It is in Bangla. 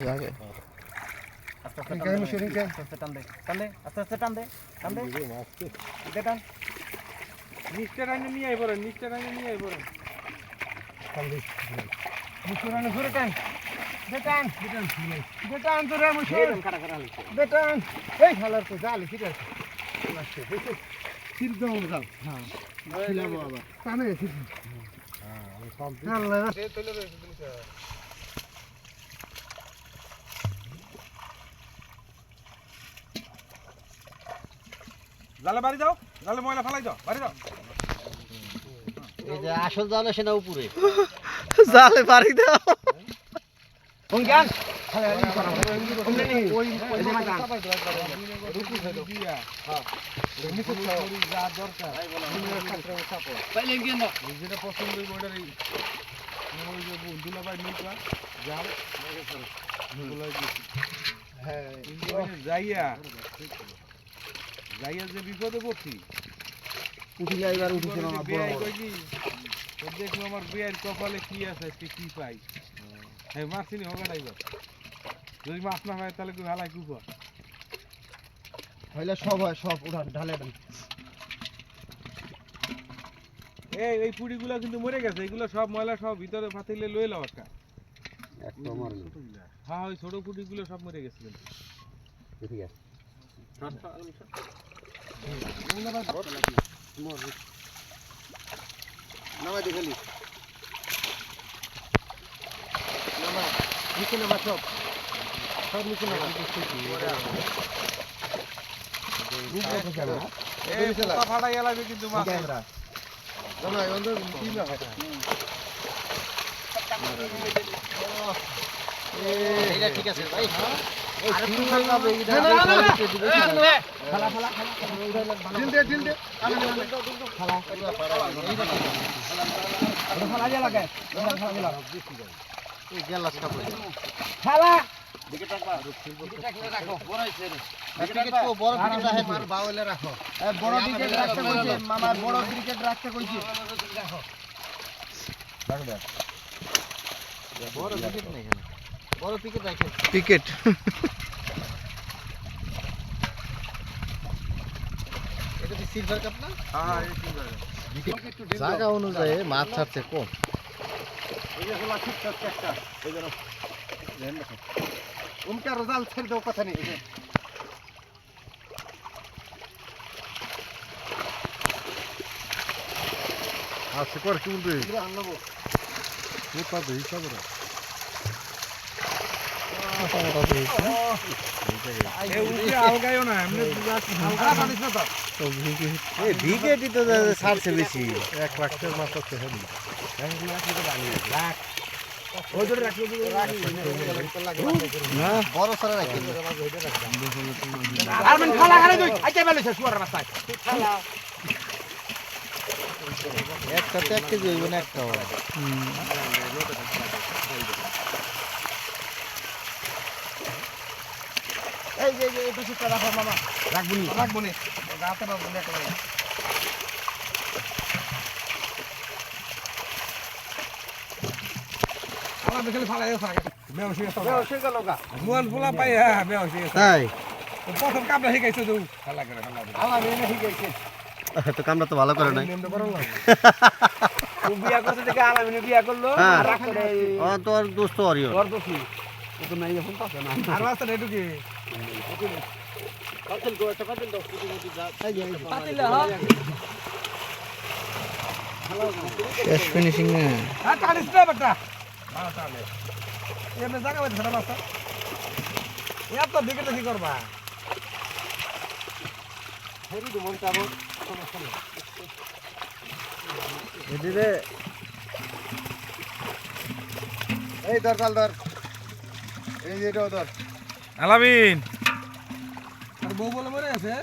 লাগে আস্তে আস্তে টান দে আস্তে আস্তে টান দে দে টান নিচটা রাইনে নিয়ে আই পড়েন নিচটা রাইনে নিয়ে আই পড়েন মুশকিল না ঘুরে টান দে টান তোরে মুশকিল দে টান এই হালার তো জাল ঠিক আছে সিদ্ধ হয়ে যাও হ্যাঁ খিলাবো আবার টানে সিদ্ধ হ্যাঁ আমি সব আল্লাহ সে চলে রয়েছে জিনিসটা জালে বাড়ি যাও জালে ময়লা ফেলাই যাও বাড়ি যাও এই যে আসল জাল আছে না উপরে জালে বাড়ি দাও কোন জ্ঞান খালে আলি করা ওমনে নি ওই যে মাথা রুকু ছেড়ে দিয়া হ্যাঁ নিচে করি যা দরকার পাইলে গিয়ে না যেটা পছন্দ হই বর্ডার এই ওই যে দুলাভাই মিলটা যাও দুলাই হ্যাঁ যাইয়া যে বিপদে পড়ছি উঠি যাইবার উঠিছে না বড় কই কি দেখো আমার বিয়ের কপালে কি আছে আজকে কি পাই হ্যাঁ মারছিনি হবে না এবার যদি মাছ না হয় তাহলে কি ভালাই কুপা হইলে সব হয় সব উঠা ঢালে দেন এই পুড়িগুলো কিন্তু মরে গেছে এগুলো সব ময়লা সব ভিতরে ফাতিলে লয়ে লাও একটা মরলো হ্যাঁ ওই ছোট পুড়িগুলো সব মরে গেছে কিন্তু ঠিক আছে নামাই দেখালি নামা নিচে নামা সব নিচে নামা এই পোকা ফাড়াই লাগবে কিন্তু মাছ ক্যামেরা নামা অন্ধ কি না হয় এইটা ঠিক আছে ভাই আর কি হবে এটা খালা ঢিল দে খালা খালা যা লাগে খালা দিলা এই গ্লাস কাপ খালা দিকে টাকবা দিকে টাকলে রাখো বড় হইছে রে দিকে তো বড় ক্রিকেট আছে মার বাউলে রাখো বড় ক্রিকেট রাখতে কইছে মামা বড় ক্রিকেট রাখতে কইছে রাখো রাখো দে বড় ক্রিকেট নাই এখানে বড় ক্রিকেট রাখো ক্রিকেট এটা কি সিলভার কাপ না হ্যাঁ এই সিলভার জায়গা অনুযায়ী মাছ ছাড়ছে কম এই যে হলো ঠিক একটা এই যে দেখো উমকা রোজাল ছেড়ে দাও কথা নেই এই যে আছে কর কি বলতে আনবো কোথা দেই সাবরা এই উঠে আলগায়ও না এমনি হালকা পানিস না তো এই ভিকেটই তো ছাড়ছে বেশি 1 লাখ টাকার মাছ আছে হেন ওই ধরে রাখি না বড় সারা রাখি আর মান খালা খালা দুই আইতে বেলেছে সুয়ার রাস্তায় খালা একটাতে 1 কেজি হইব না একটা এই যে এই পাশে রাখো মামা রাখবো নি রাতে পাবো না একেবারে আমার বেখালি ফালাইও থাকে বেওশি গেল গা মুয়ান ফুলা পাই হ্যাঁ বেওশি তাই প্রথম কামটা শিখাইছো তো খেলা করে খেলা আমার মেয়ে শিখাইছে তো কামটা তো ভালো করে নাই নেমতে পারো না ও বিয়া করতে থেকে আলামিনে বিয়া করলো হ্যাঁ। আর রাখতে ও তোর দোস্ত আরিও ওর দোষী ও তো নাই এখন পাচ্ছে না আর রাস্তা রেডু কি পাতিল গো একটা পাতিল দাও পুটি মুটি যা পাতিল শেষ ফিনিশিং না আর টানিস না বেটা ভালো টানে এমনি জায়গা বাইতে ছাড়া মাস্টার এত তো বিকেটে কি করবা হেরি দু মন তাবো সমস্যা নেই এদিকে এই ধর কাল ধর এই যে এটাও ধর আলামিন আর বউ বলে মরে আছে